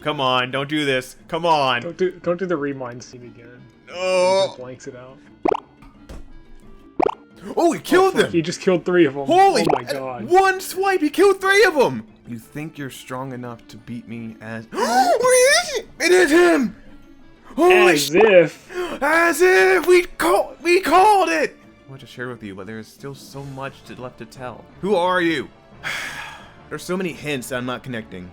Come on, don't do this. Come on. Don't do the rewind scene again. Oh. It blanks it out. Oh, he killed them. He just killed 3 of them. Holy! Oh my god! One swipe, he killed 3 of them. You think you're strong enough to beat me as? It is him! Holy As if we called it. I want to share with you, but there is still so much left to tell. Who are you? There's so many hints that I'm not connecting.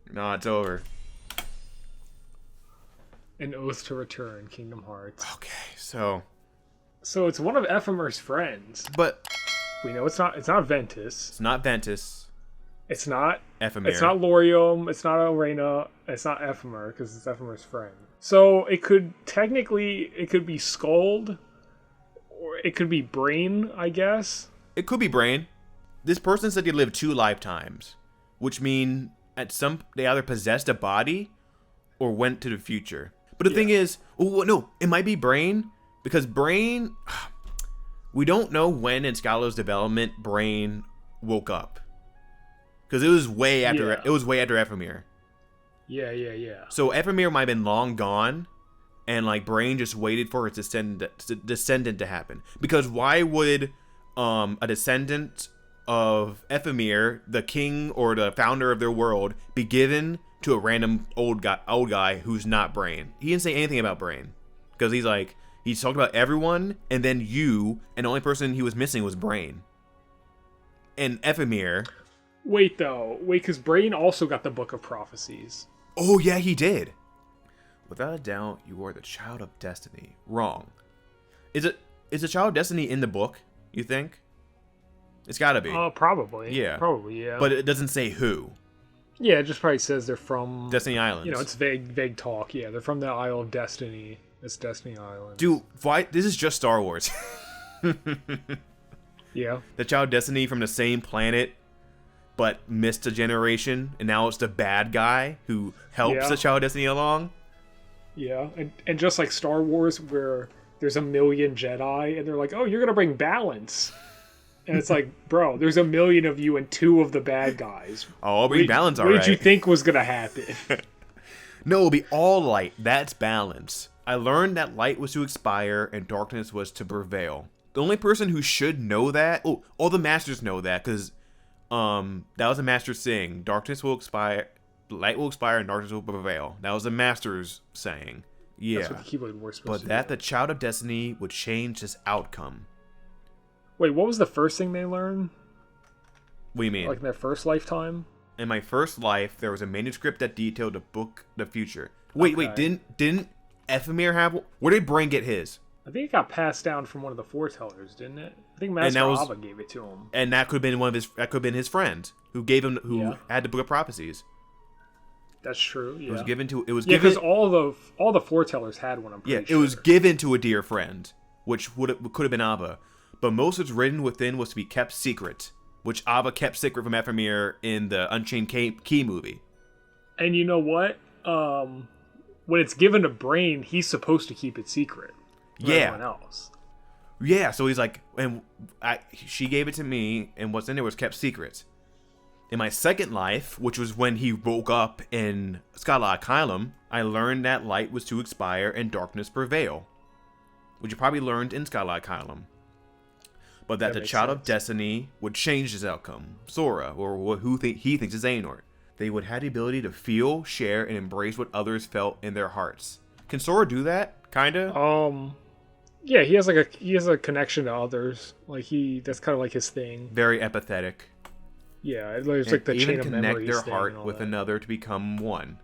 No, it's over. An Oath to Return, Kingdom Hearts. Okay, so it's one of Ephemer's friends. But we know it's not Ventus. It's not Ventus. It's not Ephemer. It's not Laurium. It's not Elrena. It's not Ephemer because it's Ephemer's friend. So it could be Skuld, or it could be Brain, I guess. It could be Brain. This person said he lived 2 lifetimes, which mean they either possessed a body or went to the future. But the thing is, no, it might be Brain, because Brain, we don't know when in Skylar's development Brain woke up, because it was way after Ephemer. Yeah. So Ephemer might have been long gone, and like Brain just waited for its descendant to happen. Because why would a descendant of Ephemer, the king or the founder of their world, be given to a random old guy who's not Brain? He didn't say anything about Brain, because he's talked about everyone, and then you, and the only person he was missing was Brain. And Ephemer. Wait, because Brain also got the Book of Prophecies. Oh yeah, he did. Without a doubt, you are the Child of Destiny. Wrong. Is the Child of Destiny in the book, you think? It's gotta be. Probably. Yeah. Probably, yeah. But it doesn't say who. Yeah, it just probably says they're from Destiny Islands. You know, it's vague talk. Yeah, they're from the Isle of Destiny. It's Destiny Island. Dude, why? This is just Star Wars. Yeah. The Child of Destiny from the same planet, but missed a generation, and now it's the bad guy who helps the Child of Destiny along. Yeah, and just like Star Wars, where there's a million Jedi, and they're like, oh, you're going to bring balance. And it's like, bro, there's a million of you and 2 of the bad guys. Oh, I'll bring balance, all right. What did you think was going to happen? No, it'll be all light. That's balance. I learned that light was to expire and darkness was to prevail. The only person who should know that... Oh, all the masters know that, because that was a master saying. Darkness will expire, light will expire, and darkness will prevail. That was a master's saying. Yeah. That's what the Keyblade War supposed to But the Child of Destiny would change this outcome. Wait, what was the first thing they learned? What do you mean? Like in their first lifetime? In my first life, there was a manuscript that detailed the future. Wait, didn't Ephemer have... Where did Brain get his? I think it got passed down from one of the foretellers, didn't it? I think Master Ava gave it to him. And that could have been his friend who gave him had the Book of Prophecies. That's true. Yeah. It was given because all the foretellers had one. I'm pretty sure. It was given to a dear friend, which could have been Ava, but most was written within was to be kept secret, which Ava kept secret from Ephemer in the Unchained Key movie. And you know what? When it's given to Brain, he's supposed to keep it secret. From everyone else. Yeah, so he's like, she gave it to me, and what's in there was kept secret. In my second life, which was when he woke up in Scala Asylum, I learned that light was to expire and darkness prevail, which you probably learned in Scala Asylum. But that the Child of Destiny would change this outcome. Sora, or he thinks is Xehanort. They would have the ability to feel, share, and embrace what others felt in their hearts. Can Sora do that? Kinda? Yeah, he has a connection to others. That's kind of like his thing. Very empathetic. Yeah, it's like the chain of memories. Even connect their heart with another to become one.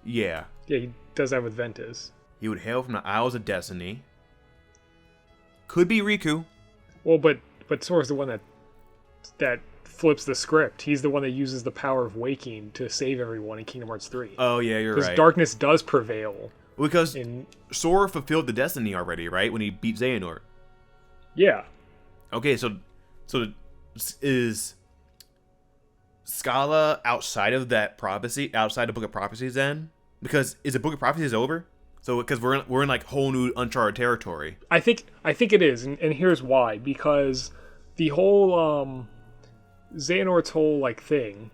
Yeah. Yeah, he does that with Ventus. He would hail from the Isles of Destiny. Could be Riku. Well, but Sora's the one that flips the script. He's the one that uses the power of waking to save everyone in Kingdom Hearts 3. Oh, yeah, you're right. Because darkness does prevail. Because Sora fulfilled the destiny already, right? When he beat Xehanort. Yeah. Okay, so is Scala outside of that prophecy, outside the Book of Prophecies then? Because is the Book of Prophecies over? So because we're in like whole new uncharted territory. I think it is, and here's why. Because the whole Xehanort's whole like thing,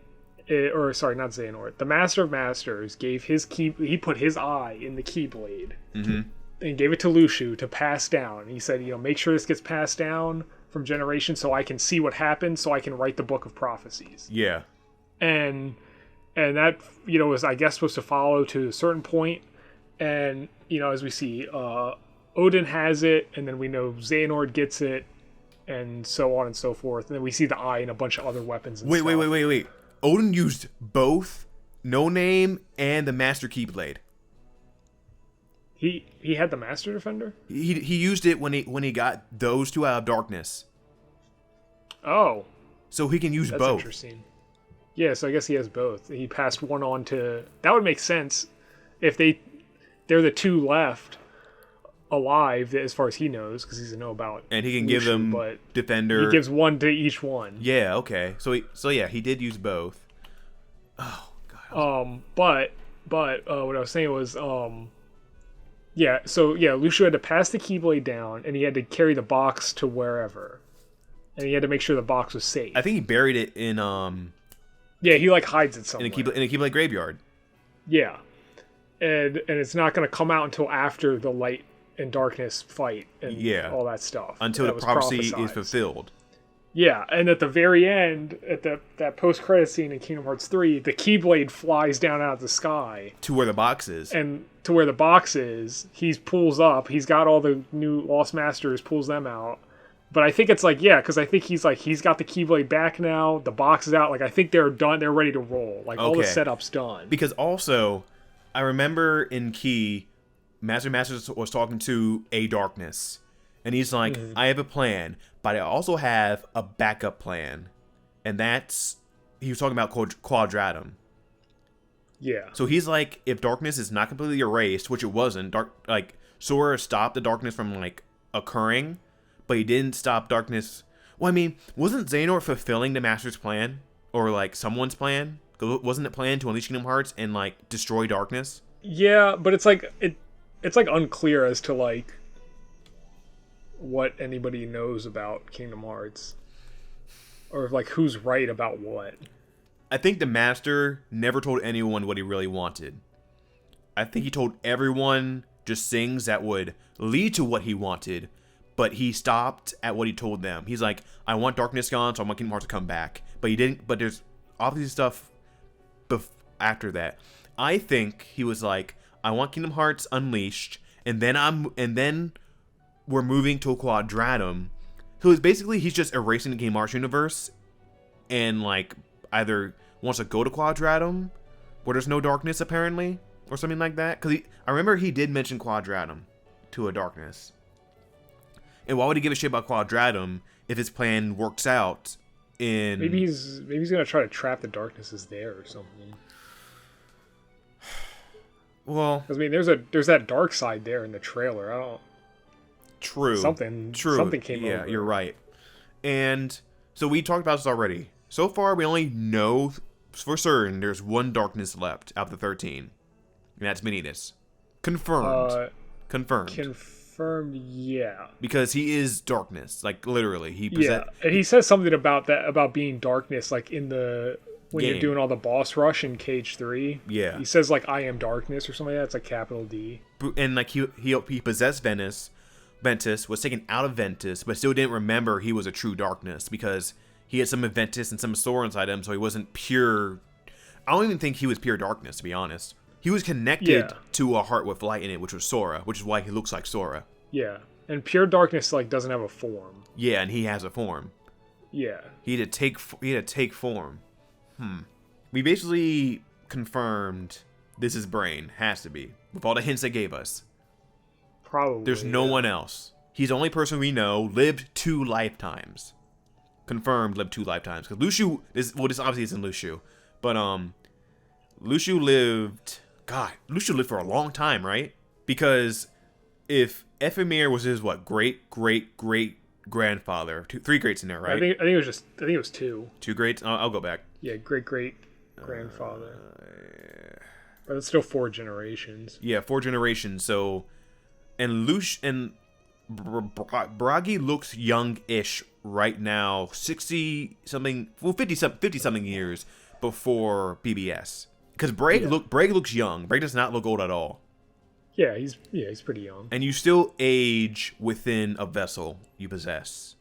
or sorry, not Xehanort. The Master of Masters gave his key. He put his eye in the Keyblade and gave it to Luxu to pass down. He said, make sure this gets passed down from generation so I can see what happens, so I can write the Book of Prophecies. Yeah. And that was, I guess, supposed to follow to a certain point. And as we see, Odin has it, and then we know Xehanort gets it, and so on and so forth. And then we see the eye and a bunch of other weapons. And Wait. Odin used both No Name and the Master Keyblade. He had the Master Defender? He used it when he got those two out of darkness. Oh. So he can use That's both. Interesting. Yeah, so I guess he has both. He passed one on to... That would make sense if they're the two left alive, as far as he knows, because he doesn't know about And he can Luxu, give them but Defender. he gives one to each one. Yeah, okay. So he did use both. Oh, God. But what I was saying was, Luxu had to pass the Keyblade down, and he had to carry the box to wherever. And he had to make sure the box was safe. I think he buried it in Yeah, he like hides it somewhere. in a Keyblade graveyard. Yeah. And it's not going to come out until after the light and darkness fight and all that stuff. Until the prophecy is fulfilled. Yeah, and at the very end, at that post-credit scene in Kingdom Hearts 3, the Keyblade flies down out of the sky. To where the box is. And to where the box is, he pulls up. He's got all the new Lost Masters, pulls them out. But I think it's like, because I think he's got the Keyblade back now. The box is out. Like, I think they're done. They're ready to roll. Like, all the setup's done. Because also, I remember in Key, Master Masters was talking to A Darkness. And he's like, I have a plan, but I also have a backup plan. And that's... He was talking about Quadratum. Yeah. So he's like, if darkness is not completely erased, which it wasn't, Sora stopped the darkness from, occurring, but he didn't stop darkness. Well, I mean, wasn't Xehanort fulfilling the Master's plan? Or, someone's plan? Wasn't it planned to unleash Kingdom Hearts and, destroy darkness? Yeah, but it's it's unclear as to, what anybody knows about Kingdom Hearts. Or, who's right about what. I think the Master never told anyone what he really wanted. I think he told everyone just things that would lead to what he wanted, but he stopped at what he told them. He's like, I want darkness gone, so I want Kingdom Hearts to come back. But he didn't. But there's obviously stuff after that. I think he was like, I want Kingdom Hearts unleashed, and then we're moving to a Quadratum. So it's basically he's just erasing the Kingdom Hearts universe, and either wants to go to Quadratum, where there's no darkness apparently, or something like that. Because I remember he did mention Quadratum to a darkness. And why would he give a shit about Quadratum if his plan works out in... Maybe he's gonna try to trap the darknesses there or something. Well... Because, I mean, there's that dark side there in the trailer. I don't... True. Something came over. Yeah, you're right. And so we talked about this already. So far, we only know for certain there's one darkness left out of the 13. And that's Minitas. Confirmed. Confirmed, yeah. Because he is darkness, literally. Yeah, and he says something about being darkness, in the when game. You're doing all the boss rush in Cage 3. Yeah. He says I am darkness or something like that. It's capital D. And he possessed Ventus, was taken out of Ventus, but still didn't remember he was a true darkness because he had some of Ventus and some Sora inside him, so he wasn't pure. I don't even think he was pure darkness, to be honest. He was connected to a heart with light in it, which was Sora, which is why he looks like Sora. Yeah, and pure darkness doesn't have a form. Yeah, and he has a form. Yeah, he had to take form. We basically confirmed this is Brain, has to be, with all the hints they gave us. Probably. There's no one else. He's the only person we know lived 2 lifetimes. Confirmed lived 2 lifetimes. Because Luxu this obviously isn't Luxu, but Luxu lived for a long time, right? Because if Ephemer was his great grandfather, 3 greats in there, right? I think it was 2. 2 greats. I'll go back. Yeah, great grandfather. But it's still 4 generations. Yeah, 4 generations. So, and Bragi looks young-ish right now, 60 something, well 50 something years before BBS. Because Braig looks young. Braig does not look old at all. Yeah, he's pretty young. And you still age within a vessel you possess.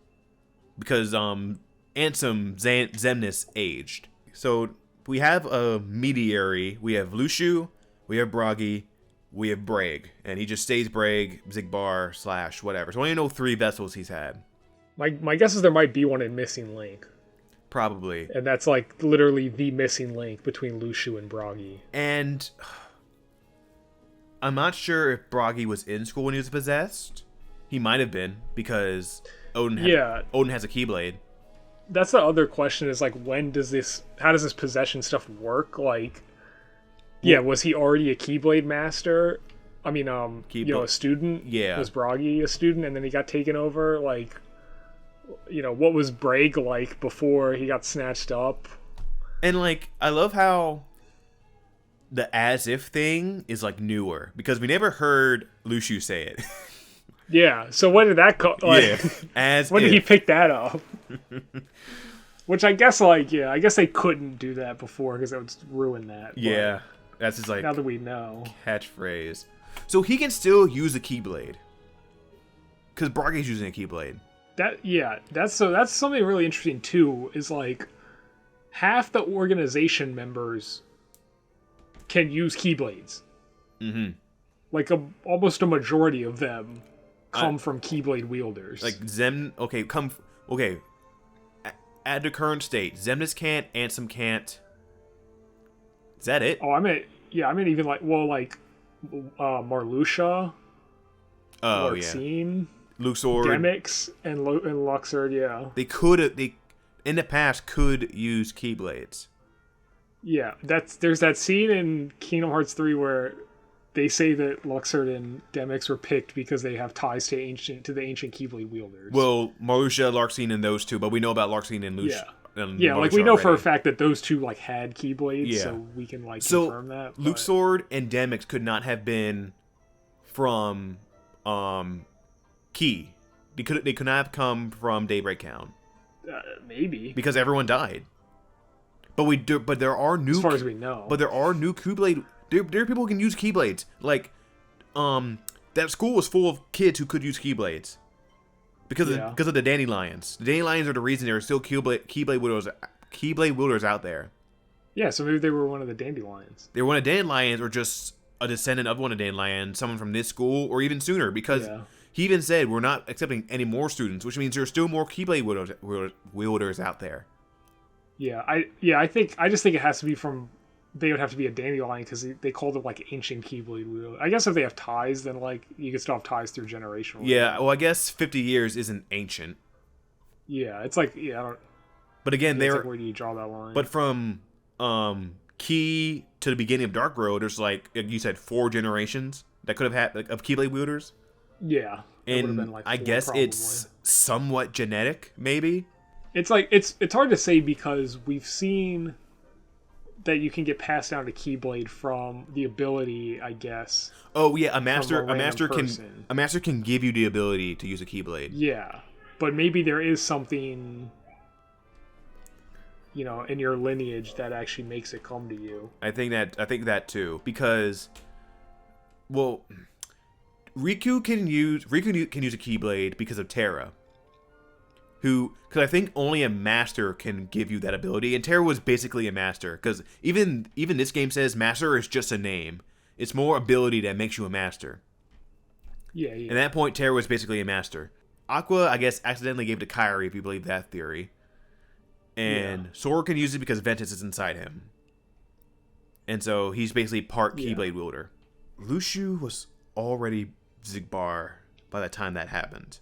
Because Ansem Xemnas aged. So we have a mediary. We have Luxu, we have Bragi, we have Braig. And he just stays Braig, Xigbar / whatever. So I only know 3 vessels he's had. My guess is there might be one in Missing Link. Probably. And that's like literally the missing link between Luxu and Bragi. And I'm not sure if Bragi was in school when he was possessed. He might have been, because Odin has a Keyblade. That's the other question, is like, how does this possession stuff work? Like, was he already a Keyblade master? I mean, a student? Yeah. Was Bragi a student and then he got taken over? Like, what was Braig like before he got snatched up? And, like, I love how the as if thing is, like, newer, because we never heard Luxu say it. Yeah, so when did that come? Like, as when did he pick that up? Which I guess, I guess they couldn't do that before because that would ruin that. Yeah, that's his, like, now that we know, catchphrase. So he can still use a Keyblade, because Bragi's using a Keyblade. That's something really interesting too, is like half the organization members can use Keyblades. Mm-hmm. Like almost a majority of them come from Keyblade wielders. Like at the current state, Xemnas can't, Ansem can't. Is that it? Oh, I mean even Marluxia, Larxene, Luxord, Demyx, and Luxord, yeah. They in the past could use Keyblades. Yeah, there's that scene in Kingdom Hearts 3 where they say that Luxord and Demyx were picked because they have ties to the ancient Keyblade wielders. Well, Marluxia, Larxene, and those two, but we know about Larxene and Luxia. Yeah, like we know for a fact that those two like had Keyblades, so we can confirm that. But Luxord and Demyx could not have been from Key. They could not have come from Daybreak Town. Maybe because everyone died. But there are new, as far as we know. But there are new Keyblade. There are people who can use Keyblades. Like, that school was full of kids who could use Keyblades. Because of the Dandelions. The Dandelions are the reason there are still Keyblade wielders out there. Yeah, so maybe they were one of the Dandelions. They were one of the Dandelions, or just a descendant of one of the Dandelions, someone from this school, or even sooner. Because he even said, we're not accepting any more students, which means there are still more Keyblade wielders out there. I just think it has to be from. They would have to be a Dandelion because they called them like ancient Keyblade wielder. I guess if they have ties, then like you can still have ties through generational. Yeah, well, I guess 50 years isn't ancient. Yeah, it's like I don't. But again, like, where do you draw that line? But from Key to the beginning of Dark Road, there's like you said 4 generations that could have had of Keyblade wielders. Yeah, and been like 4, I guess probably. It's somewhat genetic, maybe. It's like it's hard to say because we've seen that you can get passed down to Keyblade from the ability, I guess. Oh yeah, a master can give you the ability to use a Keyblade. Yeah, but maybe there is something, in your lineage that actually makes it come to you. I think that too, because, well, Riku can use a Keyblade because of Terra. Because I think only a master can give you that ability, and Terra was basically a master. Because even this game says master is just a name; it's more ability that makes you a master. Yeah. At that point, Terra was basically a master. Aqua, I guess, accidentally gave it to Kairi, if you believe that theory. And Sora can use it because Ventus is inside him, and so he's basically part Keyblade wielder. Luxu was already Xigbar by the time that happened.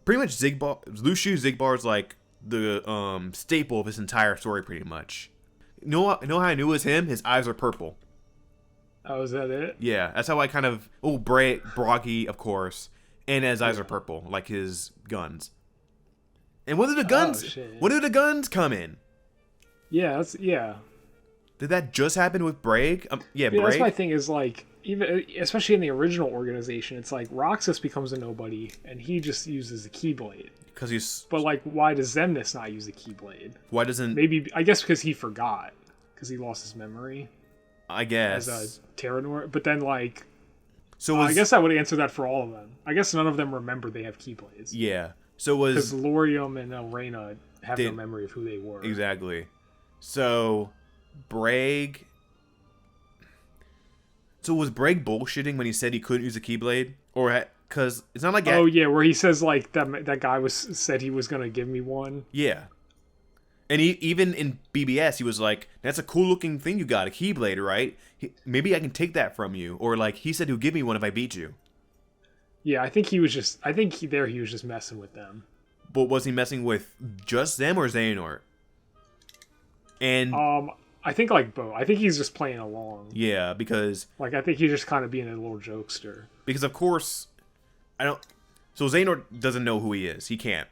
Pretty much Luxu Xigbar is like the staple of this entire story, pretty much. You know how I knew it was him? His eyes are purple. Oh, is that it? Yeah, that's how I kind of... Oh, Bragi, of course. And his eyes are purple, like his guns. And when did the guns... when did the guns come in? Yeah, Did that just happen with Braig? Braig? That's my thing is, like... even especially in the original organization, it's like Roxas becomes a nobody, and he just uses the Keyblade. Because he's... But like, why does Xemnas not use the Keyblade? Why doesn't... Maybe, I guess because he forgot. Because he lost his memory. I guess. As a Terranor. But then like... So I guess I would answer that for all of them. I guess none of them remember they have Keyblades. Yeah. So was... Because Laurium and Elrena have no memory of who they were. Exactly. So, Braig... So was Braig bullshitting when he said he couldn't use a Keyblade? Or... Because it's not like... Oh, yeah, where he says, like, that guy said he was going to give me one. Yeah. And even in BBS, he was like, that's a cool-looking thing you got, a Keyblade, right? Maybe I can take that from you. Or, like, he said he'll give me one if I beat you. Yeah, I think he was just... I think he was just messing with them. But was he messing with just them or Xehanort? And... I think, like, both. I think he's just playing along. Yeah, because... Like, I think he's just kind of being a little jokester. Because, of course... So Xehanort doesn't know who he is. He can't,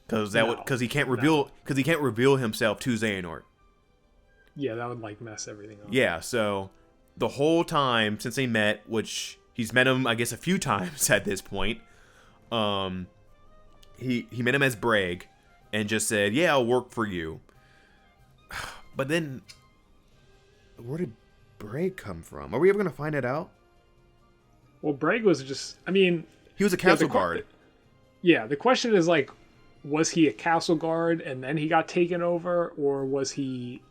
because he can't reveal himself to Xehanort. Yeah, that would like mess everything up. Yeah, so the whole time since they met, which he's met him I guess a few times at this point, he met him as Braig and just said, "Yeah, I'll work for you." But then, where did Braig come from? Are we ever gonna find it out? Well, Braig was just... I mean... He was a castle guard. Yeah, the question is, like, was he a castle guard and then he got taken over? Or was he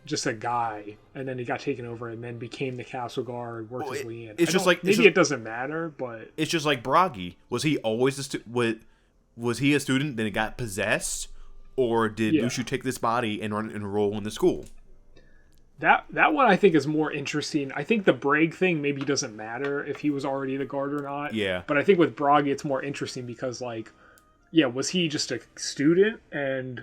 just a guy and then he got taken over and then became the castle guard, worked his way in? It's just like... Maybe it doesn't matter, but... It's just like Bragi. Was he always was he a student, then it got possessed? Or did Lushu take this body and enroll in the school? That one I think is more interesting. I think the Braig thing maybe doesn't matter if he was already the guard or not. Yeah. But I think with Bragi it's more interesting because, like, yeah, was he just a student? And,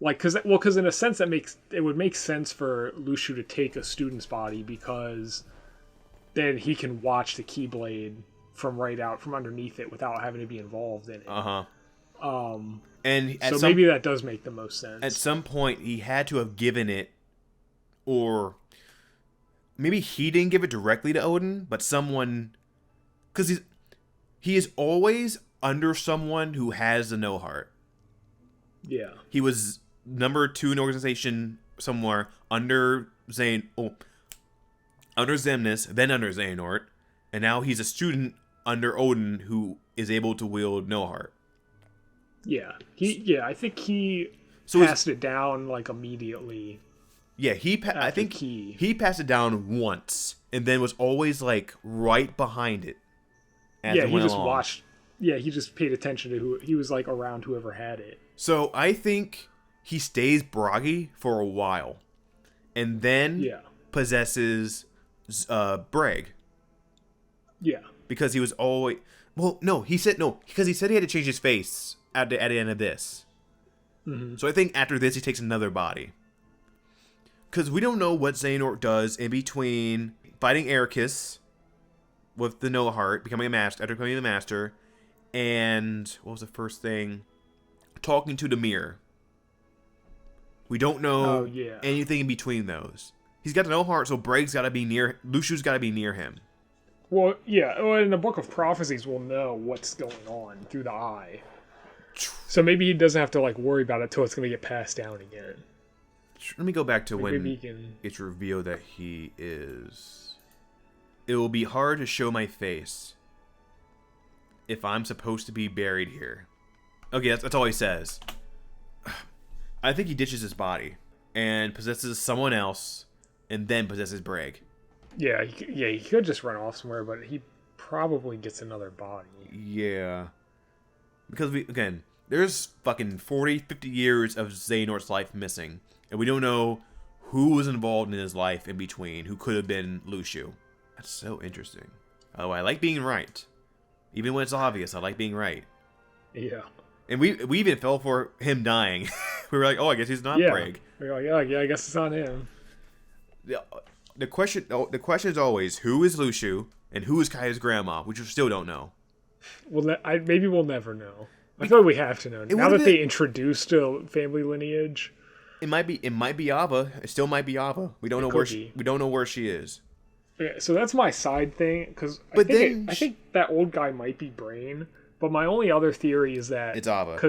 like, because in a sense it would make sense for Lushu to take a student's body because then he can watch the Keyblade from underneath it without having to be involved in it. Uh-huh. And so maybe that does make the most sense. At some point he had to have given it, or maybe he didn't give it directly to Odin, but someone, because he is always under someone who has the no heart. Yeah. He was number 2 in organization somewhere under under Xemnas, then under Xehanort, and now he's a student under Odin who is able to wield no heart. Yeah. I think he passed it down like immediately. Yeah, I think he passed it down once, and then was always like right behind it. Yeah, he just watched. Yeah, he just paid attention to he was like around whoever had it. So I think he stays Bragi for a while, and then possesses Braig. Yeah, because he was always because he said he had to change his face at the end of this. Mm-hmm. So I think after this he takes another body. Because we don't know what Xehanort does in between fighting Ericus with the No Heart, after becoming the Master, and what was the first thing? Talking to the Mirror. We don't know anything in between those. He's got the No Heart, so Braig's got to be near... Lushu's got to be near him. Well, yeah. Well, in the Book of Prophecies, we'll know what's going on through the eye. So maybe he doesn't have to like worry about it till it's going to get passed down again. Let me go back to when it's revealed that he is... It will be hard to show my face if I'm supposed to be buried here. Okay, that's all he says. I think he ditches his body and possesses someone else and then possesses Braig. Yeah, he could just run off somewhere, but he probably gets another body. Yeah. Because, there's fucking 40, 50 years of Xehanort's life missing. And we don't know who was involved in his life in between, who could have been Lushu. That's so interesting. Oh, I like being right. Even when it's obvious, I like being right. Yeah. And we even fell for him dying. We were like, oh, I guess he's not Braig. We were like, yeah, I guess it's on him. The question is always, who is Lushu and who is Kaya's grandma, which we still don't know. Well, maybe we'll never know. I feel like we have to know. Now that they introduced a family lineage... It might be Ava. It still might be Ava. We don't know where she is. Yeah, so that's my side thing, because But then I think that old guy might be Brain, but my only other theory is that It's Ava.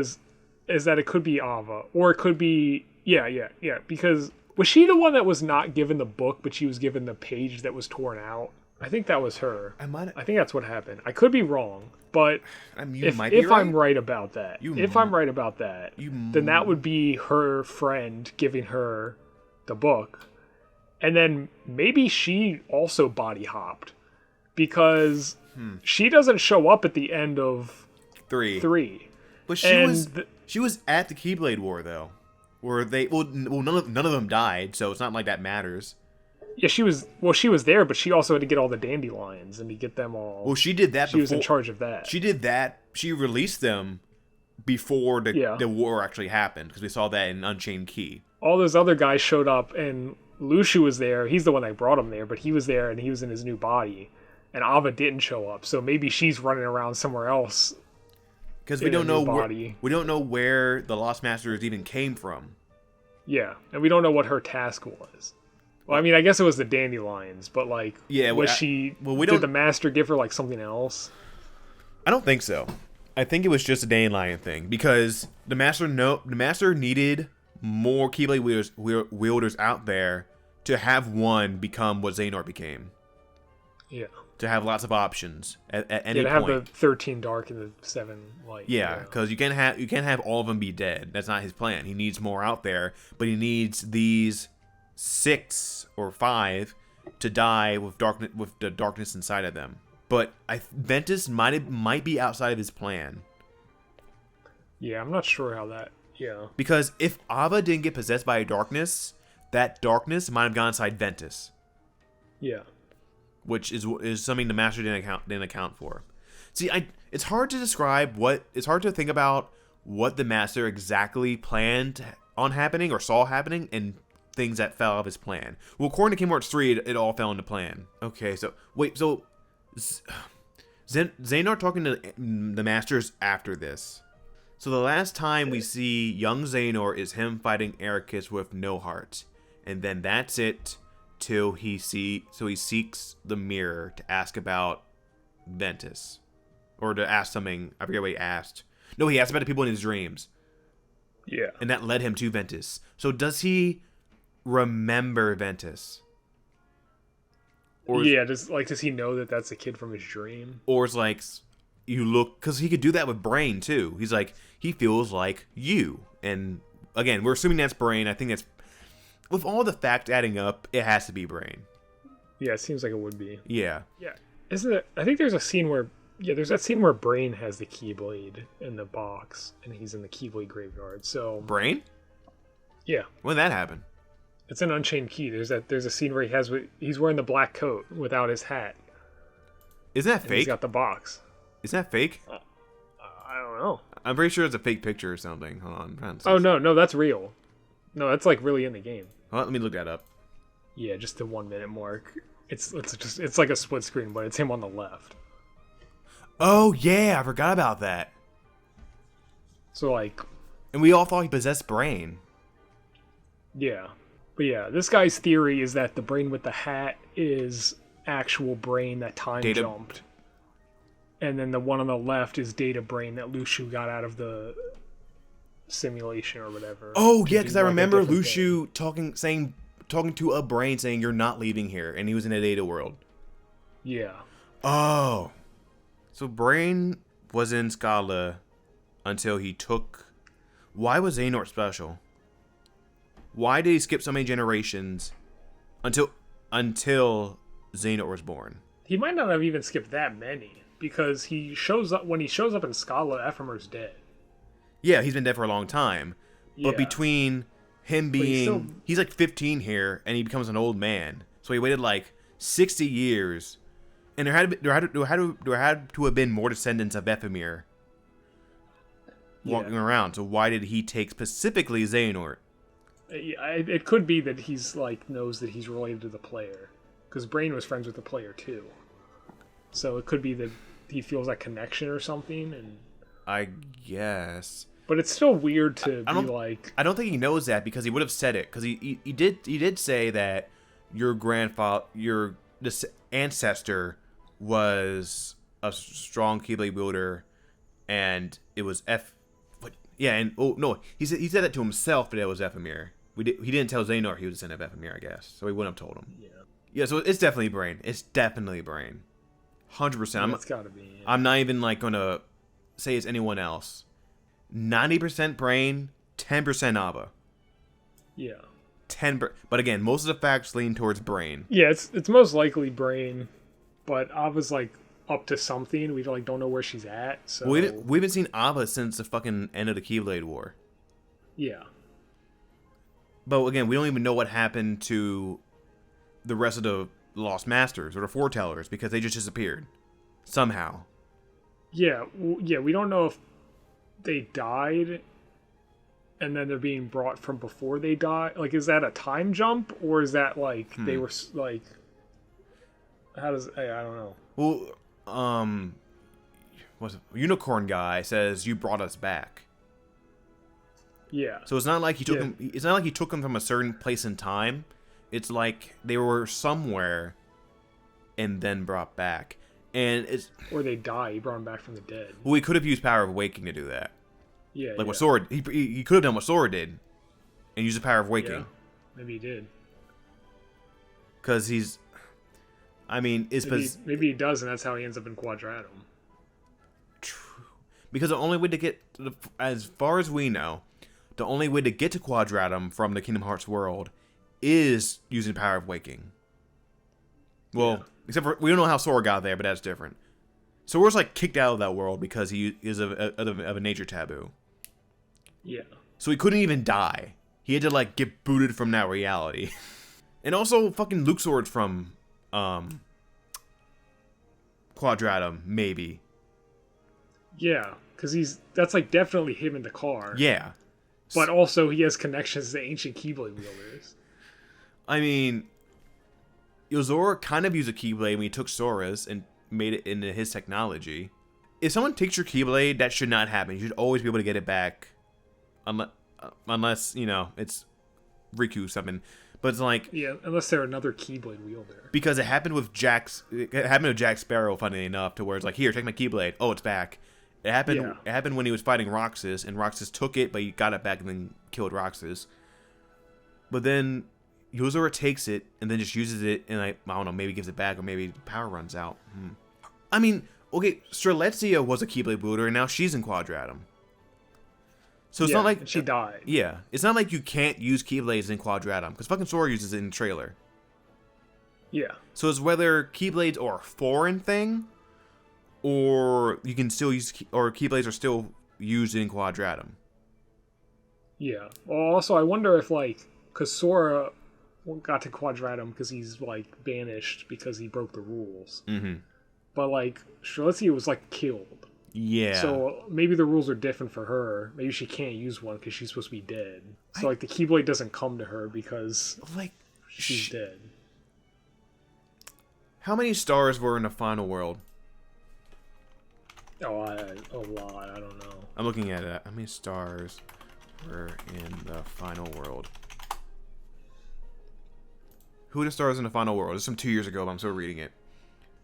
Is that it could be Ava, or it could be yeah, because was she the one that was not given the book, but she was given the page that was torn out? I think that was her. I think that's what happened. I could be wrong, but if I'm right about that, then that would be her friend giving her the book. And then maybe she also body hopped because she doesn't show up at the end of 3. But she was at the Keyblade War though, where none of them died, so it's not like that matters. Yeah, she was there, but she also had to get all the dandelions and to get them all. Well, she did that. She was in charge of that. She did that. She released them before the war actually happened, because we saw that in Unchained Key. All those other guys showed up, and Lushu was there. He's the one that brought him there, but he was there and he was in his new body. And Ava didn't show up, so maybe she's running around somewhere else. Because we don't know where the Lost Masters even came from. Yeah, and we don't know what her task was. Well, I mean, I guess it was the dandelions, but like, did the master give her like something else? I don't think so. I think it was just a dandelion thing, because the master needed more Keyblade wielders out there to have one become what Xehanort became. Yeah. To have lots of options at any point. To have the 13 dark and the 7 light. Yeah, because you can't have all of them be dead. That's not his plan. He needs more out there, but he needs these 6 or 5 to die with the darkness inside of them. But Ventus might be outside of his plan. Yeah, I'm not sure how that. Yeah. Because if Ava didn't get possessed by a darkness, that darkness might have gone inside Ventus. Yeah. Which is something the master didn't account for. See, it's hard to describe it's hard to think about what the master exactly planned on happening or saw happening and things that fell out of his plan. Well, according to Kingdom Hearts 3, it all fell into plan. Okay, so Xehanort talking to the masters after this. So the last time we see young Xehanort is him fighting Eraqus with no heart, and then that's it till he seeks the mirror to ask about Ventus, or to ask something. I forget what he asked. No, he asked about the people in his dreams. Yeah, and that led him to Ventus. So does he remember Ventus? Or does he know that that's a kid from his dream? Or it's like, you look, because he could do that with Brain too. He's like, he feels like you. And again, we're assuming that's Brain. I think that's, with all the facts adding up, it has to be Brain. Yeah, it seems like it would be. Yeah. Yeah. Isn't it? I think there's a scene where, there's that scene where Brain has the Keyblade in the box, and he's in the Keyblade graveyard. So Brain? Yeah. When did that happen? It's an Unchained Key. There's a scene where he's wearing the black coat without his hat. Isn't that fake? He's got the box. Is that fake? I don't know. I'm pretty sure it's a fake picture or something. Hold on. Oh no, that's real. No, that's like really in the game. Well, let me look that up. Yeah, just the 1 minute mark. It's like a split screen, but it's him on the left. Oh yeah, I forgot about that. So like, and we all thought he possessed Brain. Yeah. But yeah, this guy's theory is that the Brain with the hat is actual Brain that time jumped. And then the one on the left is Data Brain that Lushu got out of the simulation or whatever. Oh yeah, because I remember Lushu talking to a Brain saying, "You're not leaving here," and he was in a Data world. Yeah. Oh. So Brain was in Scala until he took... Why was Xehanort special? Why did he skip so many generations until Xehanort was born? He might not have even skipped that many, because when he shows up in Scala, Ephemer's dead. Yeah, he's been dead for a long time. Yeah. But between him being... He's like 15 here, and he becomes an old man. So he waited like 60 years. And there had to have been more descendants of Ephemera walking around. So why did he take specifically Xehanort? It could be that he's like knows that he's related to the player, because Brain was friends with the player too. So it could be that he feels that connection or something. And I guess. But it's still weird to be like... I don't think he knows that, because he would have said it. Because he did say that your grandfather, this ancestor was a strong Keyblade wielder, and it was What? Yeah, and oh no, he said that to himself, but it was Ephemir. He didn't tell Xehanort he was a descendant of Ephemir, I guess. So he wouldn't have told him. Yeah. Yeah, so it's definitely Brain. It's definitely Brain. 100%. It's gotta be. Yeah. I'm not even like gonna say it's anyone else. 90% Brain, 10% Abba. Yeah. But again, most of the facts lean towards Brain. Yeah, it's most likely Brain, but Ava's like up to something. We like don't know where she's at. So We haven't seen Abba since the fucking end of the Keyblade War. yeah. But again, we don't even know what happened to the rest of the Lost Masters or the Foretellers because they just disappeared somehow. Yeah, we don't know if they died and then they're being brought from before they die. Like, is that a time jump or is that like they were like? How does I don't know. Well, what's it? Unicorn guy says you brought us back. Yeah. So it's not like he took him. It's not like he took him from a certain place in time. It's like they were somewhere, and then brought back. And it's or they die. He brought him back from the dead. Well, he could have used Power of Waking to do that. Yeah. Like what Sora, he could have done what Sora did, and used the Power of Waking. Yeah. Maybe he did. Because he's, I mean, maybe he does, and that's how he ends up in Quadratum. True. Because the only way to get, as far as we know, the only way to get to Quadratum from the Kingdom Hearts world is using Power of Waking. Well, except for, we don't know how Sora got there, but that's different. Sora's like kicked out of that world because he is of a nature taboo. Yeah. So he couldn't even die. He had to like get booted from that reality. And also fucking Luxord's from Quadratum, maybe. Yeah, because that's like definitely him in the car. Yeah. But also he has connections to ancient Keyblade wielders. I mean, Yozora kind of used a Keyblade when he took Sora's and made it into his technology. If someone takes your Keyblade, that should not happen. You should always be able to get it back. Unless you know, it's Riku or something. But it's like... Yeah, unless they're another Keyblade wielder. Because it happened with Jack Sparrow, funnily enough, to where it's like, here, take my Keyblade. Oh, it's back. It happened when he was fighting Roxas, and Roxas took it, but he got it back and then killed Roxas. But then Yozora takes it and then just uses it and I don't know, maybe gives it back or maybe power runs out. I mean, okay, Strelitzia was a Keyblade wielder and now she's in Quadratum. So it's not like she died. Yeah, it's not like you can't use Keyblades in Quadratum because fucking Sora uses it in the trailer. Yeah. So it's whether Keyblades are a foreign thing, or you can still use, or Keyblades are still used in Quadratum. Yeah. Well, also I wonder if like, because Sora got to Quadratum because he's like banished because he broke the rules. Mm-hmm. But like Strelitzia was like killed. Yeah. So maybe the rules are different for her. Maybe she can't use one because she's supposed to be dead. So like the Keyblade doesn't come to her because like she's dead. How many stars were in the final world? Oh, a lot. I don't know. I'm looking at it. How many stars were in the final world? Who are the stars in the final world? This is from 2 years ago, but I'm still reading it.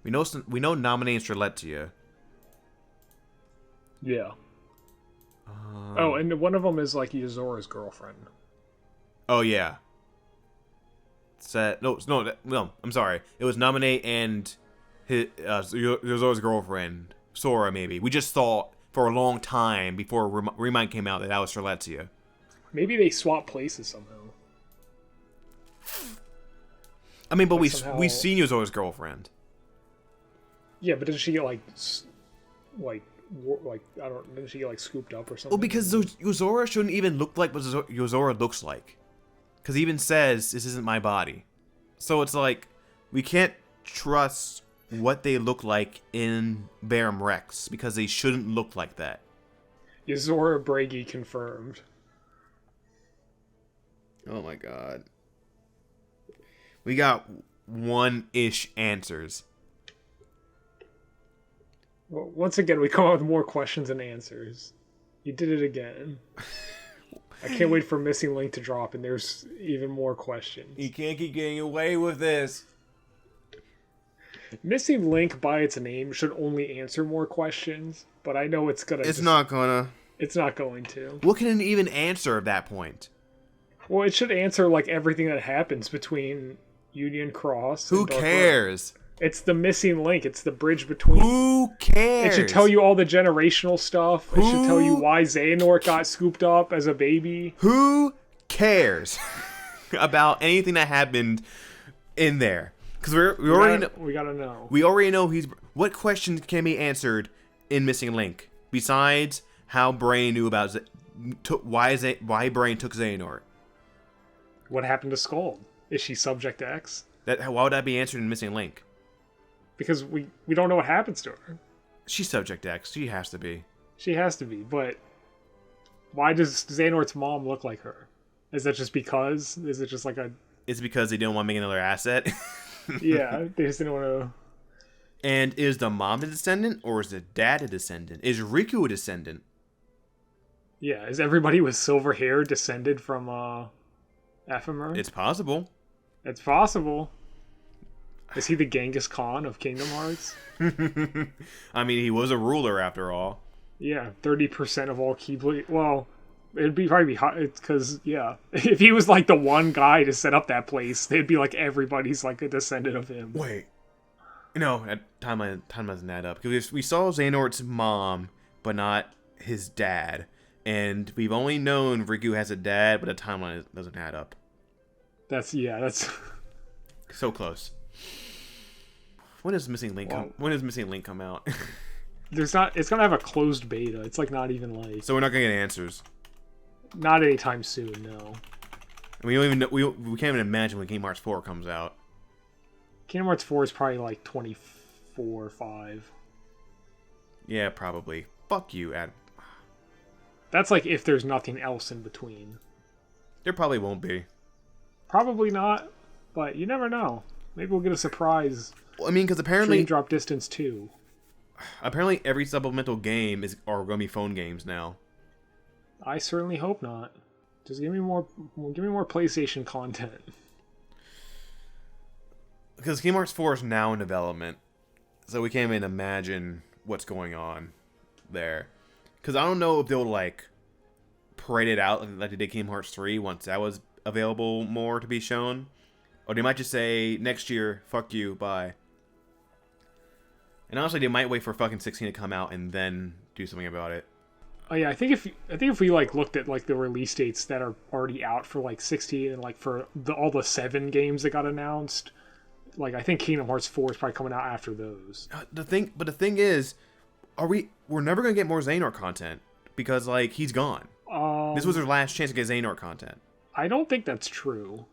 We know Naminé and Strelitzia. Yeah. Oh, and one of them is like Yozora's girlfriend. Oh yeah. No. I'm sorry. It was Naminé and his Yozora's girlfriend, Sora. Maybe we just thought for a long time before Remind came out that was Strelitzia. Maybe they swap places somehow. I mean, but we've seen Yozora's girlfriend. Yeah, but doesn't she get like I don't? Didn't she get like scooped up or something? Well, because Yozora shouldn't even look like what Yozora looks like, because he even says this isn't my body. So it's like we can't trust what they look like in Barum Rex because they shouldn't look like that. Yozora Bragi confirmed. Oh my god. We got one-ish answers. Well, once again, we come up with more questions and answers. You did it again. I can't wait for Missing Link to drop, and there's even more questions. You can't keep getting away with this. Missing Link by its name should only answer more questions, but I know it's gonna. It's not gonna. It's not going to. What can it even answer at that point? Well, it should answer like everything that happens between Union Cross. Who and Dark cares? Road. It's the missing link. It's the bridge between. Who cares? It should tell you all the generational stuff. It should tell you why Xehanort got scooped up as a baby. Who cares about anything that happened in there? Because we gotta know. We already know what questions can be answered in Missing Link besides how Brain knew about why Brain took Xehanort. What happened to Skuld? Is she subject to X? Why would that be answered in Missing Link? Because we don't know what happens to her. She's subject to X. She has to be. She has to be, but why does Xehanort's mom look like her? Is that just because? Is it just like a... It's because they don't want to make another asset. Yeah, they just didn't want to... And is the mom a descendant, or is the dad a descendant? Is Riku a descendant? Yeah, is everybody with silver hair descended from Ephemer? It's possible. It's possible. Is he the Genghis Khan of Kingdom Hearts? I mean, he was a ruler after all. Yeah, 30% of all Keyblade. Well, it'd probably be hot. It's because, yeah, if he was like the one guy to set up that place, they'd be like everybody's like a descendant of him. Wait. No, time doesn't add up. Because we saw Xehanort's mom, but not his dad. And we've only known Riku has a dad, but the timeline doesn't add up. That's... So close. When does Missing Link come out? There's not. It's gonna have a closed beta. It's like not even like. So we're not gonna get answers. Not anytime soon. No. We don't even know, we can't even imagine when Kingdom Hearts 4 comes out. Kingdom Hearts 4 is probably like 24 or 5. Yeah, probably. Fuck you, Ad. That's like if there's nothing else in between. There probably won't be. Probably not, but you never know. Maybe we'll get a surprise. Well, I mean, because apparently Dream Drop Distance 2. Apparently, every supplemental game are going to be phone games now. I certainly hope not. Just give me more PlayStation content. Because Kingdom Hearts 4 is now in development, so we can't even imagine what's going on there. Because I don't know if they'll like parade it out like they did Kingdom Hearts 3 once that was available more to be shown, or they might just say next year, fuck you, bye. And honestly, they might wait for fucking 16 to come out and then do something about it. Oh yeah, I think if we like looked at like the release dates that are already out for like 16 and like for all the 7 games that got announced, like I think Kingdom Hearts 4 is probably coming out after those. The thing is, we're never gonna get more Xehanort content because like he's gone. This was their last chance to get Xehanort content. I don't think that's true.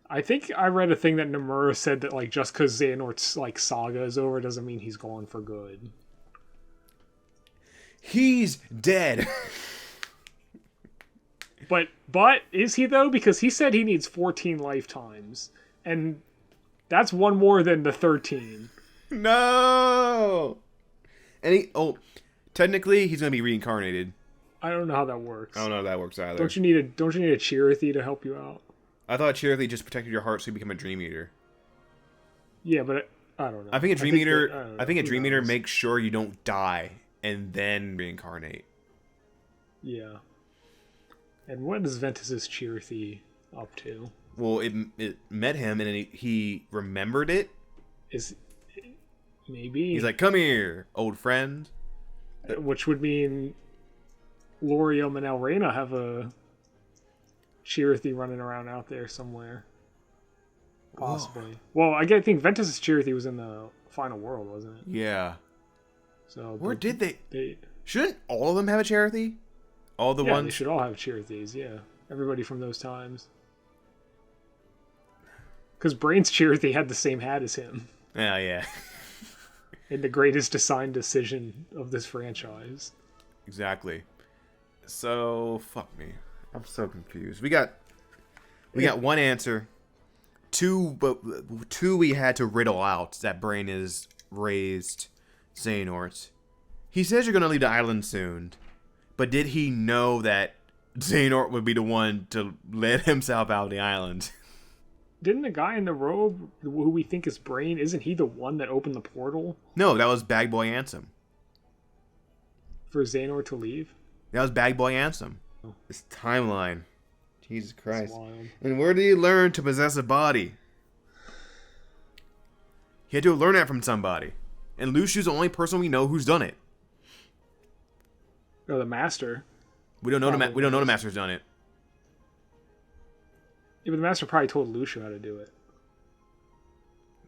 I think I read a thing that Nomura said that like just because Xehanort's like saga is over doesn't mean he's gone for good. He's dead. But is he though? Because he said he needs 14 lifetimes, and that's one more than the 13. No. And technically he's gonna be reincarnated. I don't know how that works. I don't know how that works either. Don't you need a Chirithy to help you out? I thought Chirithy just protected your heart so you become a Dream Eater. Yeah, but I don't know. I think a Dream Eater makes sure you don't die and then reincarnate. Yeah. And what is Ventus's Chirithy up to? Well, it met him and he remembered it. Maybe he's like, "Come here, old friend." Which would mean Lorium and Elrena have a Chirithy running around out there somewhere. Possibly. Whoa. Well, I think Ventus's Chirithy was in the final world, wasn't it? Yeah. So where did they? Shouldn't all of them have a Chirithy? All the ones? They should all have Chirithys, yeah. Everybody from those times. Because Brain's Chirithy had the same hat as him. Oh, yeah. In the greatest assigned decision of this franchise. Exactly. So, fuck me. I'm so confused. We got one answer. Two we had to riddle out that Brain is raised Xehanort. He says you're going to leave the island soon. But did he know that Xehanort would be the one to let himself out of the island? Didn't the guy in the robe, who we think is Brain, isn't he the one that opened the portal No, that was Bag Boy Ansem. for Xehanort to leave? That was Bag Boy Ansem. This timeline. Jesus Christ. Wild. And where did he learn to possess a body? He had to learn that from somebody. And Lushu's the only person we know who's done it. Or the Master. We don't know the Master's done it. Yeah, but the Master probably told Lushu how to do it.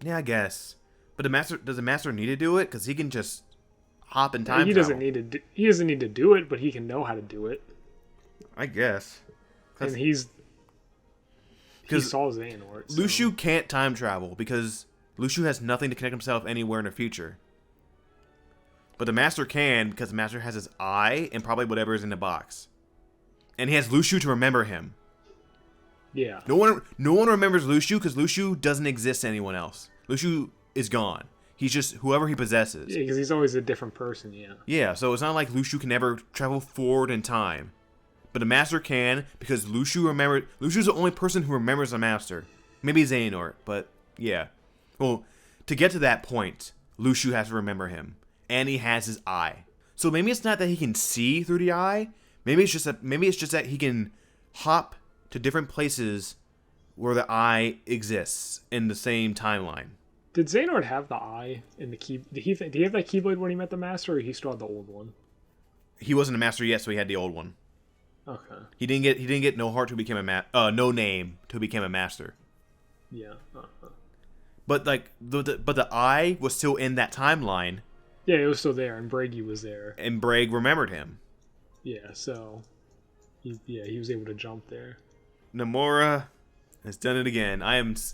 Yeah, I guess. But does the Master need to do it? Because he can just hop in time He travel. doesn't need to do it, but he can know how to do it. I guess. And he saw Xehanort. So. Lushu can't time travel because Lushu has nothing to connect himself anywhere in the future. But the Master can because the Master has his eye and probably whatever is in the box. And he has Lushu to remember him. Yeah. No one remembers Lushu because Lushu doesn't exist to anyone else. Lushu is gone. He's just whoever he possesses. Yeah, because he's always a different person, yeah. Yeah, so it's not like Lushu can ever travel forward in time. But the Master can because Lushu's the only person who remembers the Master. Maybe Xehanort, but yeah. Well, to get to that point, Lushu has to remember him. And he has his eye. So maybe it's not that he can see through the eye. Maybe it's just that he can hop to different places where the eye exists in the same timeline. Did Xehanort have the eye in the key? Did he have that Keyblade when he met the Master, or he still had the old one? He wasn't a Master yet, so he had the old one. Okay. He didn't get no heart to become no name to become a Master. Yeah. But like the eye was still in that timeline. Yeah, it was still there, and Bragi was there. And Braig remembered him. Yeah, so he was able to jump there. Namora has done it again.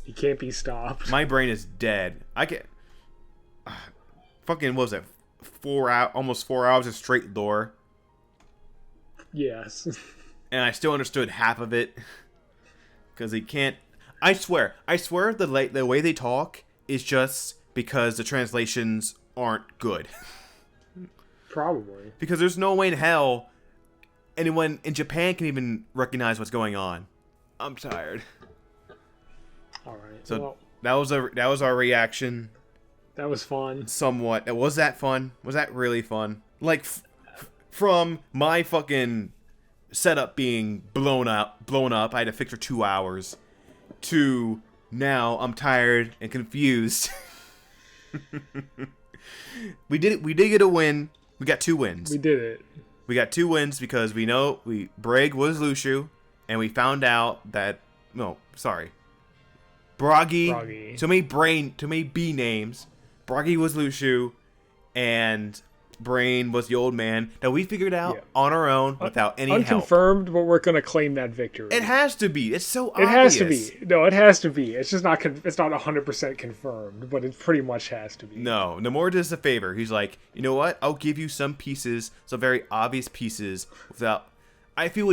He can't be stopped. My brain is dead. I can't. Fucking what was that? Almost 4 hours of straight lore. Yes. And I still understood half of it because he can't. I swear, the way they talk is just because the translations aren't good. Probably. Because there's no way in hell anyone in Japan can even recognize what's going on. I'm tired. All right. So that was our reaction. That was fun. Somewhat. Was that fun? Was that really fun? Like from my fucking setup being blown up, I had to fix for 2 hours, to now I'm tired and confused. We did get a win. We got 2 wins. We did it. We got 2 wins because we know Braig was Lushu, and we found out that Bragi. Too many B names. Bragi was Lushu, and Brain was the old man that we figured out on our own without any help. Unconfirmed, but we're gonna claim that victory. It has to be. It's so It obvious. has to be. No, it has to be. It's just not. It's not 100% confirmed, but it pretty much has to be. No, Namor does a favor. He's like, you know what? I'll give you some pieces, some very obvious pieces, without. I feel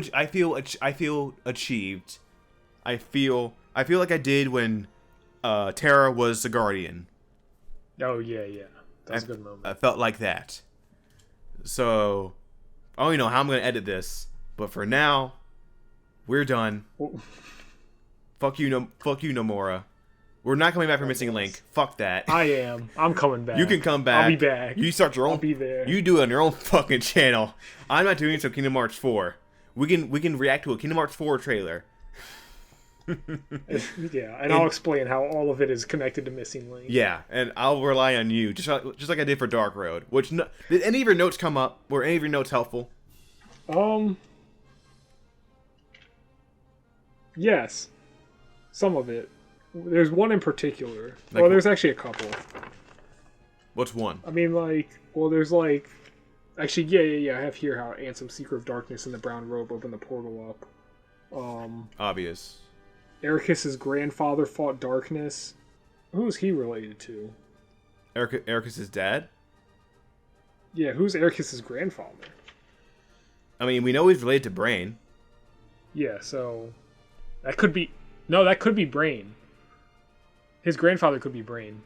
achieved. I feel like I did when Terra was the Guardian. Oh yeah. That's a good moment. I felt like that. So, I don't even know how I'm going to edit this, but for now, we're done. Fuck you, Nomura. We're not coming back for Missing Link. Fuck that. I am. I'm coming back. You can come back. I'll be back. You start your own. I'll be there. You do it on your own fucking channel. I'm not doing it to Kingdom Hearts 4. We can react to a Kingdom Hearts 4 trailer. Yeah, and I'll explain how all of it is connected to Missing Link. Yeah, and I'll rely on you, just like I did for Dark Road. Did any of your notes come up? Were any of your notes helpful? Yes, some of it. There's one in particular. Like There's actually a couple. What's one? I mean, there's actually, yeah. I have here how Ansem, Seeker of Darkness, and the Brown Robe open the portal up. Obvious. Ericus's grandfather fought darkness. Who is he related to? Ericus's dad? Yeah, who's Ericus's grandfather? I mean, we know he's related to Brain. Yeah, so that could be Brain. His grandfather could be Brain.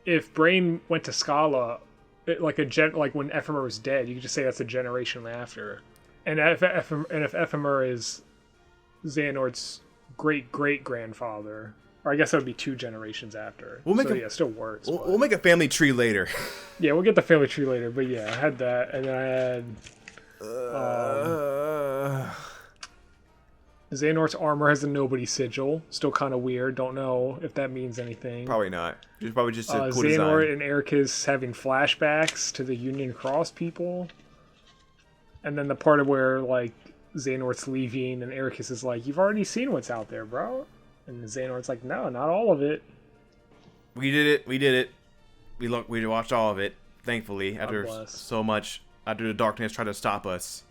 If Brain went to Scala, like when Ephemer was dead, you could just say that's a generation after. And if Ephemer is Xehanort's great-great-grandfather, Or I guess that would be 2 generations after. We'll make yeah, still works. We'll make a family tree later. Yeah, we'll get the family tree later. But yeah, I had that, and then I had Xehanort's armor has a nobody sigil. Still kind of weird. Don't know if that means anything. Probably not. It's probably just a cool Xehanort design. and Ericus having flashbacks to the Union Cross people. And then the part of where, like, Xehanort's leaving and Ericus is like, you've already seen what's out there, bro. And Xehanort's like, no, not all of it. We did it. We did it. We watched all of it, thankfully, after the darkness tried to stop us.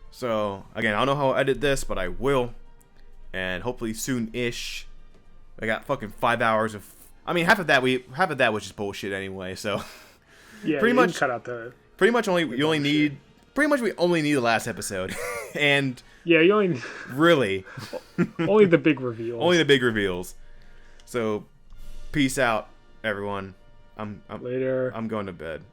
So, again, I don't know how I'll edit this, but I will. And hopefully soon-ish. I got fucking 5 hours of... I mean, half of that was just bullshit anyway, so... Yeah, pretty much cut out the... Pretty much we only need the last episode. And... Yeah, you only... Really. Only the big reveals. Only the big reveals. So, peace out, everyone. Later. I'm going to bed.